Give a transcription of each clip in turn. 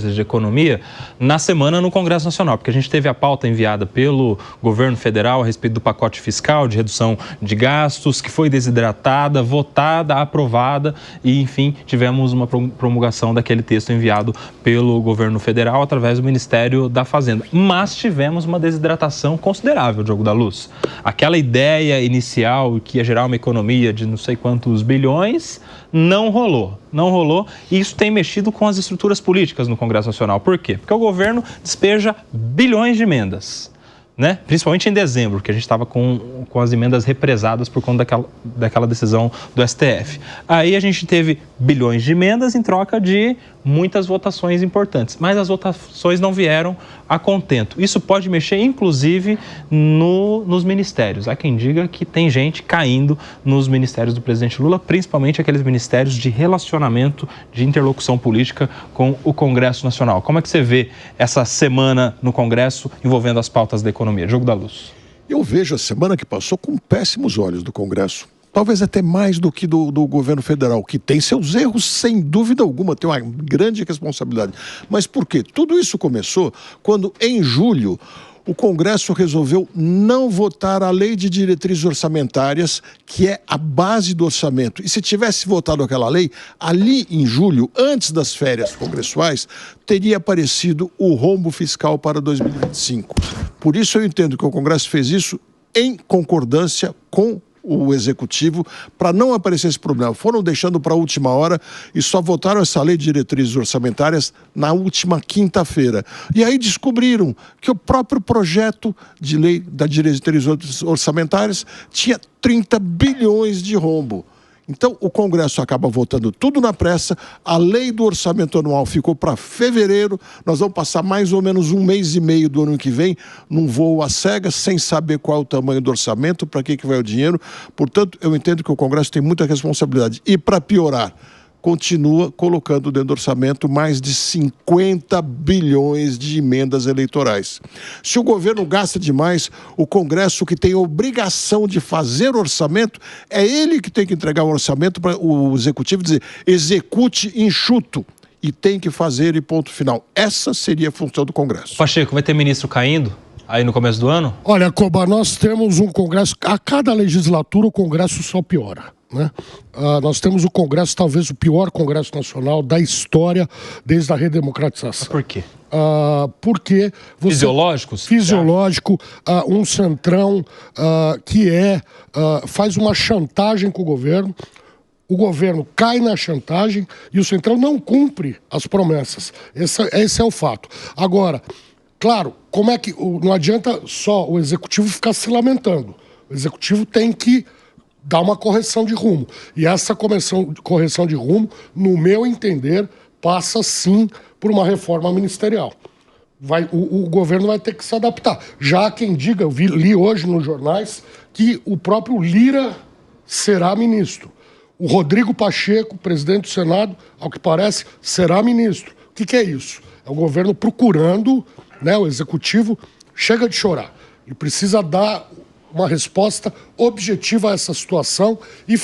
de Economia na semana no Congresso Nacional, porque a gente teve a pauta enviada pelo governo federal a respeito do pacote fiscal de redução de gastos, que foi desidratada, votada, aprovada e, enfim, tivemos uma promulgação daquele texto enviado pelo governo federal através do Ministério da Fazenda. Mas tivemos uma desidratação considerável, Diogo da Luz. Aquela ideia inicial que ia gerar uma economia de não sei quantos bilhões, não rolou. E isso tem mexido com as estruturas políticas no Congresso Nacional. Por quê? Porque o governo despeja bilhões de emendas, né? Principalmente em dezembro, que a gente estava com as emendas represadas por conta daquela decisão do STF. Aí a gente teve bilhões de emendas em troca de muitas votações importantes, mas as votações não vieram a contento. Isso pode mexer, inclusive, nos ministérios. Há quem diga que tem gente caindo nos ministérios do presidente Lula, principalmente aqueles ministérios de relacionamento, de interlocução política com o Congresso Nacional. Como é que você vê essa semana no Congresso envolvendo as pautas da economia? Diogo da Luz. Eu vejo a semana que passou com péssimos olhos do Congresso. Talvez até mais do que do governo federal, que tem seus erros, sem dúvida alguma, tem uma grande responsabilidade. Mas por quê? Tudo isso começou quando, em julho, o Congresso resolveu não votar a lei de diretrizes orçamentárias, que é a base do orçamento. E se tivesse votado aquela lei, ali em julho, antes das férias congressuais, teria aparecido o rombo fiscal para 2025. Por isso eu entendo que o Congresso fez isso em concordância com o Executivo, para não aparecer esse problema. Foram deixando para a última hora e só votaram essa lei de diretrizes orçamentárias na última quinta-feira. E aí descobriram que o próprio projeto de lei da diretrizes orçamentárias tinha 30 bilhões de rombo. Então, o Congresso acaba votando tudo na pressa, a lei do orçamento anual ficou para fevereiro, nós vamos passar mais ou menos 1 mês e meio do ano que vem num voo às cegas, sem saber qual é o tamanho do orçamento, para que vai o dinheiro. Portanto, eu entendo que o Congresso tem muita responsabilidade. E, para piorar, continua colocando dentro do orçamento mais de 50 bilhões de emendas eleitorais. Se o governo gasta demais, o Congresso, que tem a obrigação de fazer orçamento, é ele que tem que entregar o orçamento para o Executivo dizer, execute enxuto. E tem que fazer e ponto final. Essa seria a função do Congresso. Pacheco, vai ter ministro caindo aí no começo do ano? Olha, Coba, nós temos um Congresso, a cada legislatura o Congresso só piora. Né? Nós temos o Congresso, talvez o pior Congresso Nacional da história desde a redemocratização. Mas por quê? Porque fisiológico, um centrão que faz uma chantagem com o governo cai na chantagem e o centrão não cumpre as promessas. Esse é o fato. Agora, claro, como é que não adianta só o Executivo ficar se lamentando. O Executivo tem que dar uma correção de rumo. E essa correção de rumo, no meu entender, passa sim por uma reforma ministerial. O governo vai ter que se adaptar. Já há quem diga, li hoje nos jornais, que o próprio Lira será ministro. O Rodrigo Pacheco, presidente do Senado, ao que parece, será ministro. O que é isso? É o governo procurando, né, o Executivo, chega de chorar. E precisa dar uma resposta objetiva a essa situação e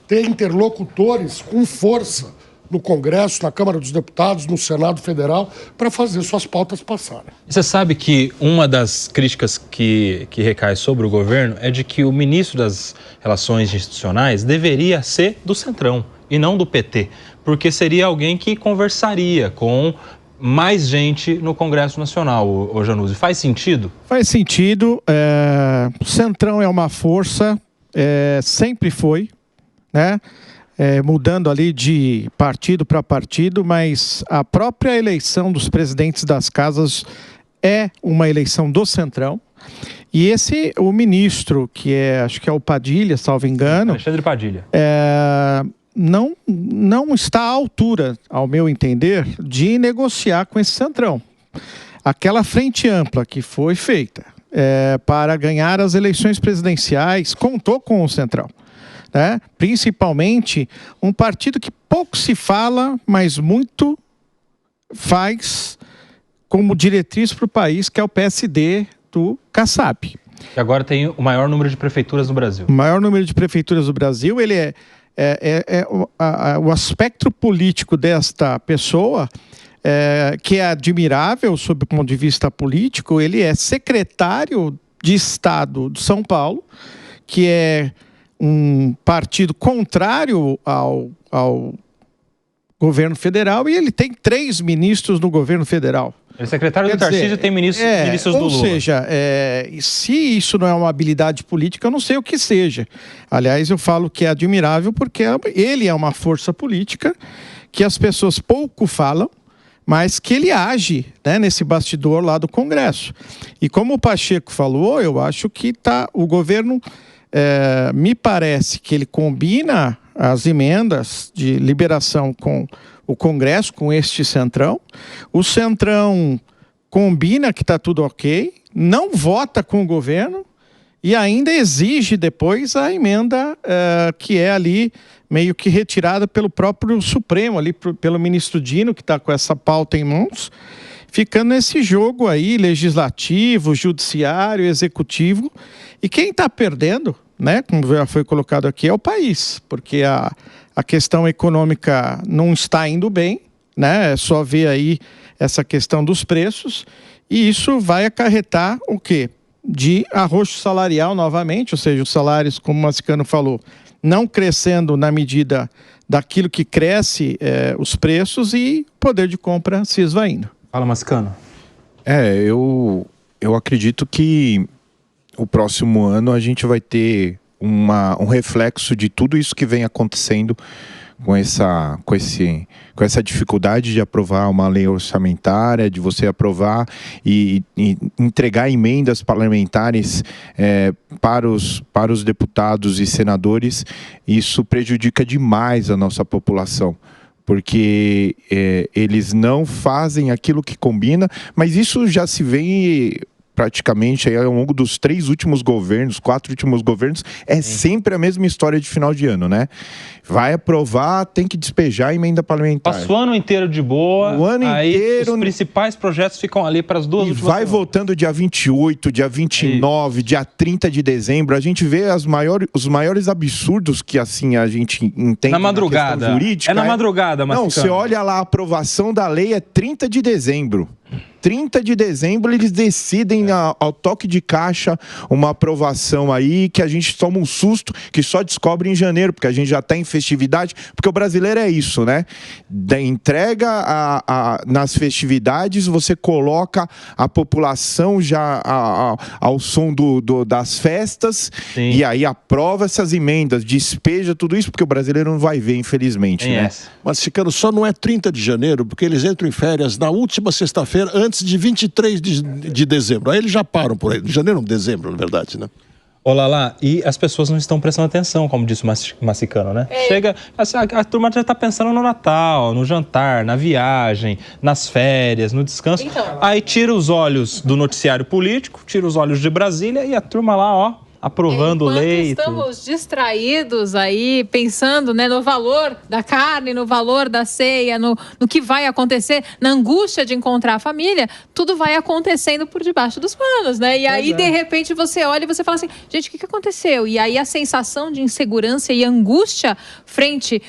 ter interlocutores com força no Congresso, na Câmara dos Deputados, no Senado Federal, para fazer suas pautas passarem. Você sabe que uma das críticas que recai sobre o governo é de que o ministro das Relações Institucionais deveria ser do Centrão e não do PT, porque seria alguém que conversaria com mais gente no Congresso Nacional, ô Januzzi. Faz sentido? Faz sentido. O Centrão é uma força, sempre foi, né? Mudando ali de partido para partido, mas a própria eleição dos presidentes das casas é uma eleição do Centrão. E o ministro, acho que é o Padilha, salvo engano... Alexandre Padilha. Não está à altura, ao meu entender, de negociar com esse Centrão. Aquela frente ampla que foi feita para ganhar as eleições presidenciais contou com o Centrão. Né? Principalmente um partido que pouco se fala, mas muito faz como diretriz para o país, que é o PSD do Kassab. E agora tem o maior número de prefeituras no Brasil. O maior número de prefeituras do Brasil, ele o aspecto político desta pessoa que é admirável sob o ponto de vista político. Ele é secretário de Estado de São Paulo, que é um partido contrário ao governo federal, e ele tem 3 ministros no governo federal. Ele é secretário do Tarcísio, tem ministros do Lula. Ou seja, se isso não é uma habilidade política, eu não sei o que seja. Aliás, eu falo que é admirável porque ele é uma força política que as pessoas pouco falam, mas que ele age, né, nesse bastidor lá do Congresso. E como o Pacheco falou, eu acho que o governo, me parece que ele combina as emendas de liberação com o Congresso, com este Centrão. O Centrão combina que está tudo ok, não vota com o governo e ainda exige depois a emenda que é ali meio que retirada pelo próprio Supremo, ali pelo ministro Dino, que está com essa pauta em mãos, ficando nesse jogo aí legislativo, judiciário, executivo. E quem está perdendo, né, como já foi colocado aqui, é o país, porque a questão econômica não está indo bem, né? É só ver aí essa questão dos preços, e isso vai acarretar o quê? De arroxo salarial novamente, ou seja, os salários, como o Massicano falou, não crescendo na medida daquilo que cresce os preços, e poder de compra se esvaindo. Fala, Massicano. Eu acredito que o próximo ano a gente vai ter um reflexo de tudo isso que vem acontecendo com essa dificuldade de aprovar uma lei orçamentária, de você aprovar e entregar emendas parlamentares para os deputados e senadores. Isso prejudica demais a nossa população, porque eles não fazem aquilo que combina, mas isso já se vem praticamente aí, ao longo dos 4 últimos governos, sempre a mesma história de final de ano, né? Vai aprovar, tem que despejar a emenda parlamentar. Passa o ano inteiro de boa, o ano aí inteiro, os principais projetos ficam ali para as 2 últimas vai voltando dia 28, dia 29, dia 30 de dezembro. A gente vê os maiores absurdos que assim a gente entende na madrugada. Jurídica. Na madrugada, mas não, você olha lá, a aprovação da lei é 30 de dezembro. 30 de dezembro eles decidem ao toque de caixa uma aprovação aí que a gente toma um susto, que só descobre em janeiro, porque a gente já está em festividade, porque o brasileiro é isso, né? Da entrega nas festividades, você coloca a população já ao som das festas. Sim. E aí aprova essas emendas, despeja tudo isso, porque o brasileiro não vai ver, infelizmente, né? Mas, Chicano, só não é 30 de janeiro, porque eles entram em férias na última sexta-feira, antes de 23 de dezembro. Aí eles já param por aí. Janeiro ou dezembro, na verdade, né? Olá lá, e as pessoas não estão prestando atenção, como disse o Massicano, né? Chega, a turma já está pensando no Natal, no jantar, na viagem, nas férias, no descanso. Então, aí tira os olhos do noticiário político, tira os olhos de Brasília e a turma lá, ó, aprovando lei. Estamos distraídos aí, pensando, né, no valor da carne, no valor da ceia, no que vai acontecer, na angústia de encontrar a família, tudo vai acontecendo por debaixo dos panos, né? E aí, de repente, você olha e você fala assim, gente, o que aconteceu? E aí a sensação de insegurança e angústia frente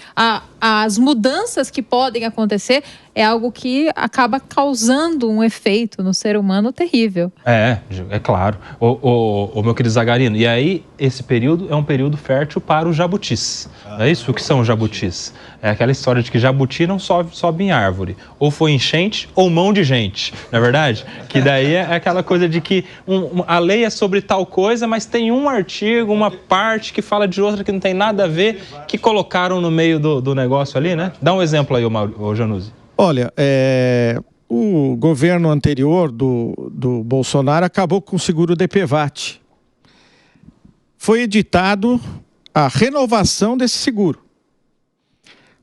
às mudanças que podem acontecer é algo que acaba causando um efeito no ser humano terrível. É claro. O meu querido Zagarino, e aí esse período é um período fértil para os jabutis. Não é isso? O que são os jabutis? É aquela história de que jabuti não sobe em árvore. Ou foi enchente ou mão de gente, não é verdade? Que daí é aquela coisa de que a lei é sobre tal coisa, mas tem um artigo, uma parte que fala de outra que não tem nada a ver, que colocaram no meio do negócio ali, né? Dá um exemplo aí, ô Januzzi. Olha, o governo anterior do Bolsonaro acabou com o seguro DPVAT. Foi editado a renovação desse seguro.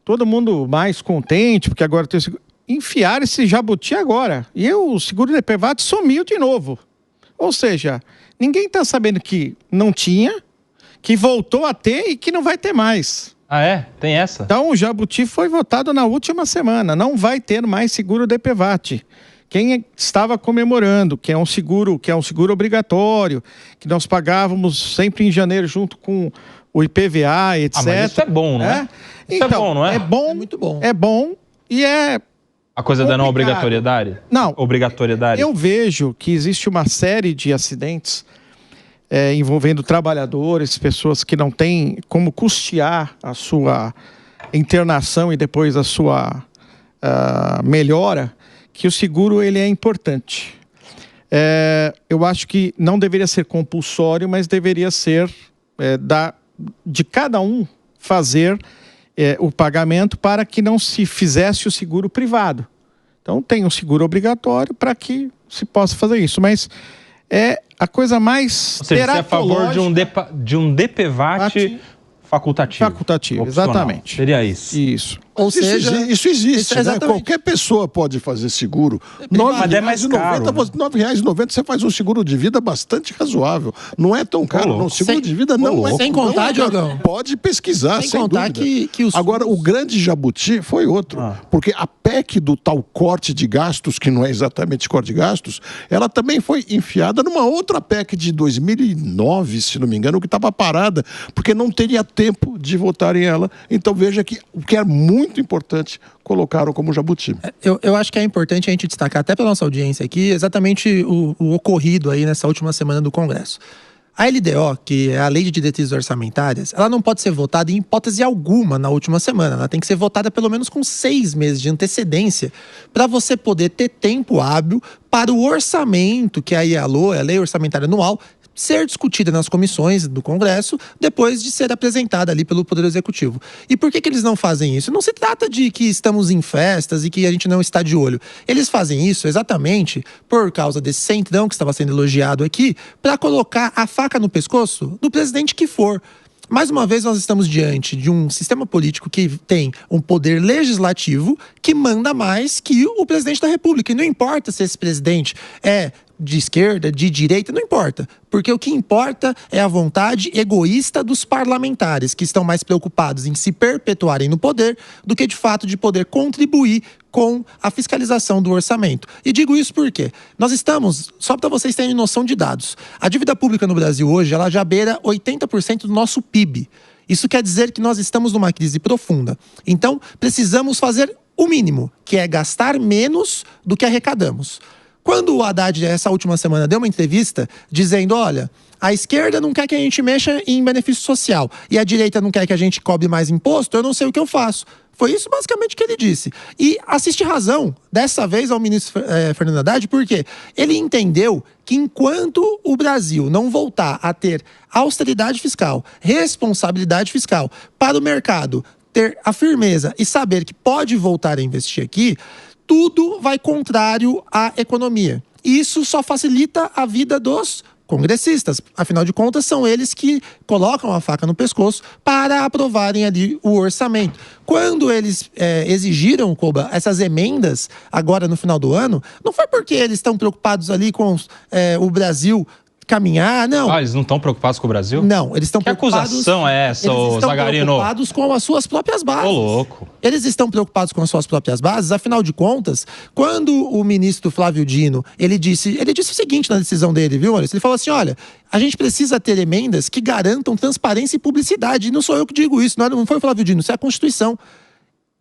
Todo mundo mais contente, porque agora tem o seguro. Enfiaram esse jabuti agora. E o seguro DPVAT sumiu de novo. Ou seja, ninguém está sabendo que não tinha, que voltou a ter e que não vai ter mais. Ah, é? Tem essa? Então, o jabuti foi votado na última semana. Não vai ter mais seguro DPVAT. Quem estava comemorando que é um seguro obrigatório, que nós pagávamos sempre em janeiro junto com o IPVA, etc. Ah, mas isso é bom, não é? Isso então, é bom, não é? É bom, muito bom. É bom e é A coisa da não obrigatoriedade? Não. Obrigatoriedade? Eu vejo que existe uma série de acidentes envolvendo trabalhadores, pessoas que não têm como custear a sua internação e depois a sua melhora, que o seguro ele é importante. Eu acho que não deveria ser compulsório, mas deveria ser de cada um fazer o pagamento para que não se fizesse o seguro privado. Então tem um seguro obrigatório para que se possa fazer isso, mas é a coisa mais Ou seja, você é a favor de um DPVAT facultativo. Facultativo, exatamente. Seria isso. Isso. Ou seja, isso existe, né? Qualquer pessoa pode fazer seguro. Mas é mais caro. R$ 9,90 você faz um seguro de vida bastante razoável. Não é tão caro, não. Seguro de vida não é. Sem contar, Diogão. Pode pesquisar, sem contar dúvida. que os... Agora, o grande jabuti foi outro. Porque a PEC do tal corte de gastos, que não é exatamente corte de gastos, ela também foi enfiada numa outra PEC de 2009, se não me engano, que estava parada, porque não teria tempo de votarem ela. Então, veja que o que é muito importante colocaram como jabuti. Eu acho que é importante a gente destacar, até pela nossa audiência aqui, exatamente o ocorrido aí nessa última semana do Congresso. A LDO, que é a Lei de Diretrizes Orçamentárias, ela não pode ser votada em hipótese alguma na última semana. Ela tem que ser votada pelo menos com 6 meses de antecedência para você poder ter tempo hábil para o orçamento, que aí é a Lei Orçamentária Anual, ser discutida nas comissões do Congresso depois de ser apresentada ali pelo Poder Executivo. E por que eles não fazem isso? Não se trata de que estamos em festas e que a gente não está de olho. Eles fazem isso exatamente por causa desse centrão que estava sendo elogiado aqui, para colocar a faca no pescoço do presidente que for. Mais uma vez, nós estamos diante de um sistema político que tem um poder legislativo que manda mais que o presidente da República. E não importa se esse presidente é de esquerda, de direita, não importa. Porque o que importa é a vontade egoísta dos parlamentares, que estão mais preocupados em se perpetuarem no poder do que, de fato, de poder contribuir com a fiscalização do orçamento. E digo isso porque nós estamos, só para vocês terem noção de dados, a dívida pública no Brasil hoje, ela já beira 80% do nosso PIB. Isso quer dizer que nós estamos numa crise profunda. Então, precisamos fazer o mínimo, que é gastar menos do que arrecadamos. Quando o Haddad, essa última semana, deu uma entrevista dizendo, olha, a esquerda não quer que a gente mexa em benefício social e a direita não quer que a gente cobre mais imposto, eu não sei o que eu faço. Foi isso basicamente que ele disse. E assiste razão, dessa vez, ao ministro Fernando Haddad, porque ele entendeu que enquanto o Brasil não voltar a ter austeridade fiscal, responsabilidade fiscal para o mercado ter a firmeza e saber que pode voltar a investir aqui, tudo vai contrário à economia. E isso só facilita a vida dos congressistas. Afinal de contas, são eles que colocam a faca no pescoço para aprovarem ali o orçamento. Quando eles exigiram, Koba, essas emendas agora no final do ano, não foi porque eles estão preocupados ali com o Brasil caminhar, não. Eles não estão preocupados com o Brasil? Não, eles estão preocupados... Que acusação é essa, Zagarino? Eles estão preocupados com as suas próprias bases. Ô, louco. Eles estão preocupados com as suas próprias bases, afinal de contas, quando o ministro Flávio Dino, ele disse o seguinte na decisão dele, viu, Maurício? Ele falou assim, olha, a gente precisa ter emendas que garantam transparência e publicidade. E não sou eu que digo isso, não foi o Flávio Dino, isso é a Constituição.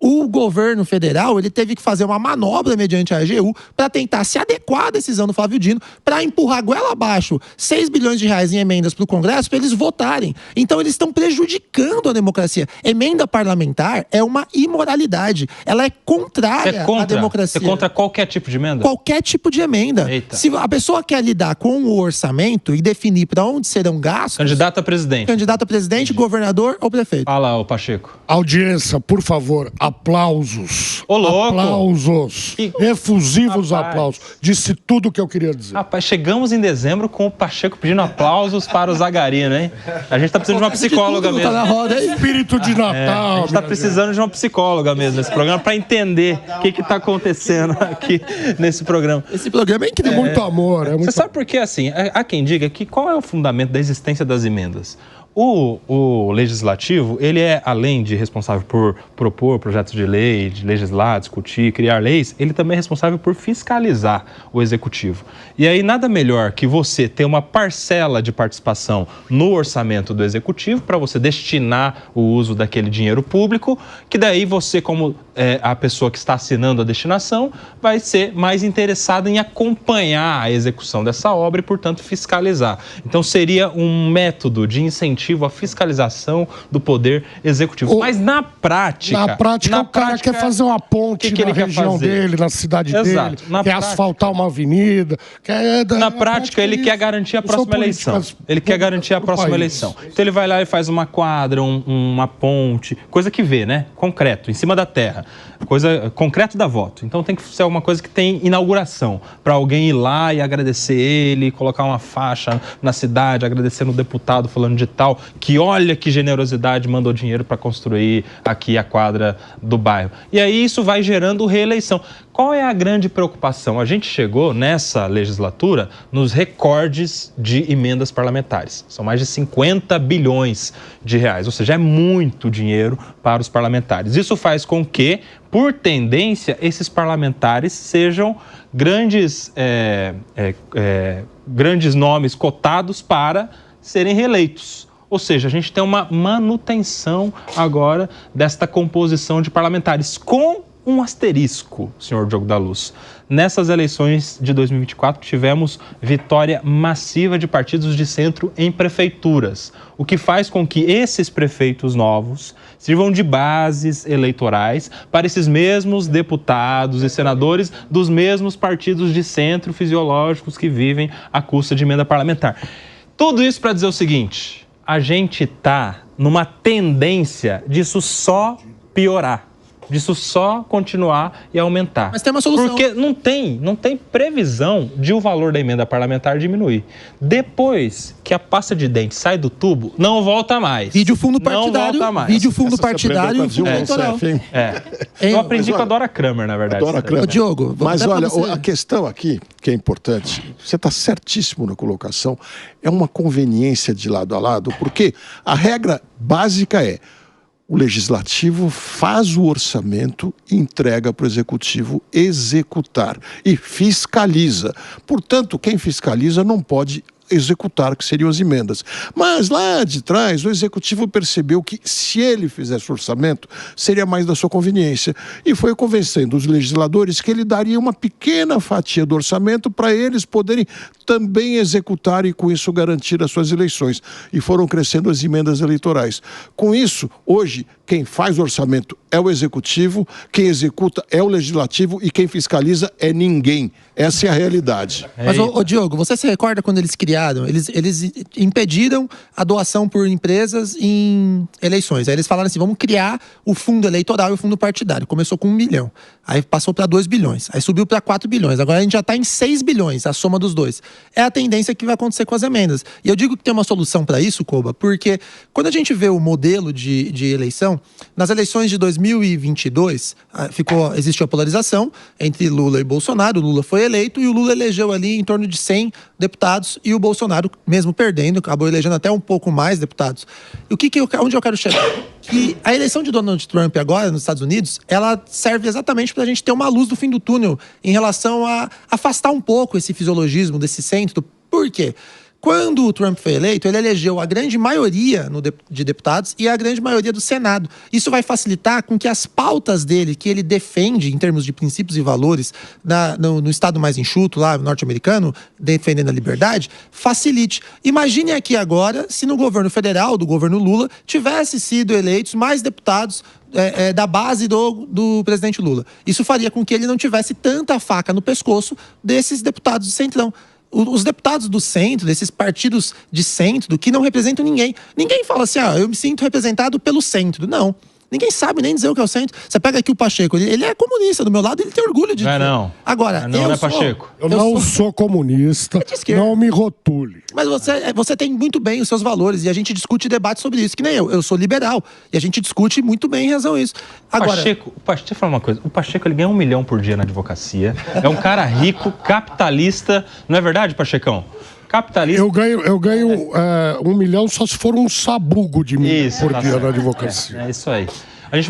O governo federal, ele teve que fazer uma manobra mediante a AGU para tentar se adequar à decisão do Flávio Dino, para empurrar goela abaixo 6 bilhões de reais em emendas para o Congresso para eles votarem. Então eles estão prejudicando a democracia. Emenda parlamentar é uma imoralidade. Ela é contrária à democracia. Você é contra qualquer tipo de emenda? Qualquer tipo de emenda. Eita. Se a pessoa quer lidar com o orçamento e definir para onde serão gastos... Candidato a presidente. Candidato a presidente, governador ou prefeito. Fala, ô Pacheco. Audiência, por favor, aplausos. Ô, louco. Aplausos. Efusivos aplausos. Disse tudo o que eu queria dizer. Rapaz, chegamos em dezembro com o Pacheco pedindo aplausos para o Zagarino, hein? A gente tá precisando de uma psicóloga mesmo. Tá na roda, hein? Espírito de Natal. A gente tá precisando de uma psicóloga mesmo nesse programa para entender o que tá acontecendo aqui nesse programa. Esse programa é Tem incrível. muito amor. Você sabe por que, assim, há quem diga que qual é o fundamento da existência das emendas? O legislativo, ele é, além de responsável por propor projetos de lei, de legislar, discutir, criar leis, ele também é responsável por fiscalizar o executivo. E aí nada melhor que você ter uma parcela de participação no orçamento do executivo para você destinar o uso daquele dinheiro público, que daí você, como a pessoa que está assinando a destinação, vai ser mais interessada em acompanhar a execução dessa obra e, portanto, fiscalizar. Então seria um método de incentivo à fiscalização do poder executivo. Mas na prática... o cara quer fazer uma ponte na região dele, na cidade dele, quer asfaltar uma avenida... Na prática, ele quer garantir a próxima eleição. Ele quer garantir a próxima eleição. Então ele vai lá e faz uma quadra, uma ponte, coisa que vê, né? Concreto, em cima da terra. Coisa concreto dá voto. Então tem que ser alguma coisa que tem inauguração, para alguém ir lá e agradecer ele, colocar uma faixa na cidade, agradecendo o deputado falando de tal, que olha que generosidade, mandou dinheiro para construir aqui a quadra do bairro. E aí isso vai gerando reeleição. Qual é a grande preocupação? A gente chegou nessa legislatura nos recordes de emendas parlamentares. São mais de 50 bilhões de reais, ou seja, é muito dinheiro para os parlamentares. Isso faz com que, por tendência, esses parlamentares sejam grandes nomes cotados para serem reeleitos. Ou seja, a gente tem uma manutenção agora desta composição de parlamentares, com um asterisco, senhor Diogo da Luz. Nessas eleições de 2024, tivemos vitória massiva de partidos de centro em prefeituras, o que faz com que esses prefeitos novos sirvam de bases eleitorais para esses mesmos deputados e senadores dos mesmos partidos de centro fisiológicos que vivem à custa de emenda parlamentar. Tudo isso para dizer o seguinte: a gente está numa tendência disso só piorar, disso só continuar e aumentar. Mas tem uma solução. Porque não tem previsão de o valor da emenda parlamentar diminuir. Depois que a pasta de dente sai do tubo, não volta mais. Vídeo fundo partidário. Não volta mais. Vídeo fundo partidário e fundo eleitoral. Eu aprendi com a Dora Kramer, na verdade. Dora Kramer. Diogo, mas olha, a questão aqui, que é importante, você está certíssimo na colocação, é uma conveniência de lado a lado, porque a regra básica é: o legislativo faz o orçamento e entrega para o executivo executar e fiscaliza. Portanto, quem fiscaliza não pode executar, que seriam as emendas. Mas lá de trás, o executivo percebeu que, se ele fizesse o orçamento, seria mais da sua conveniência. E foi convencendo os legisladores que ele daria uma pequena fatia do orçamento para eles poderem também executar e, com isso, garantir as suas eleições. E foram crescendo as emendas eleitorais. Com isso, hoje, quem faz o orçamento é o executivo, quem executa é o legislativo e quem fiscaliza é ninguém. Essa é a realidade. Mas, Diogo, você se recorda quando eles criaram? Eles impediram a doação por empresas em eleições. Aí eles falaram assim: vamos criar o fundo eleitoral e o fundo partidário. Começou com 1 milhão, aí passou para 2 bilhões, aí subiu para 4 bilhões. Agora a gente já está em 6 bilhões, a soma dos dois. É a tendência que vai acontecer com as emendas. E eu digo que tem uma solução para isso, Koba, porque quando a gente vê o modelo de eleição, nas eleições de 2022, existiu a polarização entre Lula e Bolsonaro. O Lula foi eleito e o Lula elegeu ali em torno de 100 deputados e o Bolsonaro, mesmo perdendo, acabou elegendo até um pouco mais deputados. E onde eu quero chegar? Que a eleição de Donald Trump agora nos Estados Unidos, ela serve exatamente para a gente ter uma luz do fim do túnel em relação a afastar um pouco esse fisiologismo desse centro. Por quê? Quando o Trump foi eleito, ele elegeu a grande maioria de deputados e a grande maioria do Senado. Isso vai facilitar com que as pautas dele, que ele defende em termos de princípios e valores no estado mais enxuto, lá norte-americano, defendendo a liberdade, facilite. Imagine aqui agora se no governo federal, do governo Lula, tivesse sido eleitos mais deputados da base do presidente Lula. Isso faria com que ele não tivesse tanta faca no pescoço desses deputados de centrão. Os deputados do centro, desses partidos de centro, que não representam ninguém. Ninguém fala assim: eu me sinto representado pelo centro. Não. Ninguém sabe nem dizer o que é o centro. Você pega aqui o Pacheco, ele é comunista do meu lado, ele tem orgulho de... Não. Agora, não é Pacheco. Eu não sou comunista, não me rotule. Mas você tem muito bem os seus valores e a gente discute debate sobre isso, que nem eu. Eu sou liberal e a gente discute muito bem em razão a isso. Agora, Pacheco, deixa eu falar uma coisa. O Pacheco, ele ganha 1 milhão por dia na advocacia. É um cara rico, capitalista. Não é verdade, Pachecão? capitalista. Eu ganho 1 milhão só se for um sabugo de mim por dia na advocacia. É isso aí.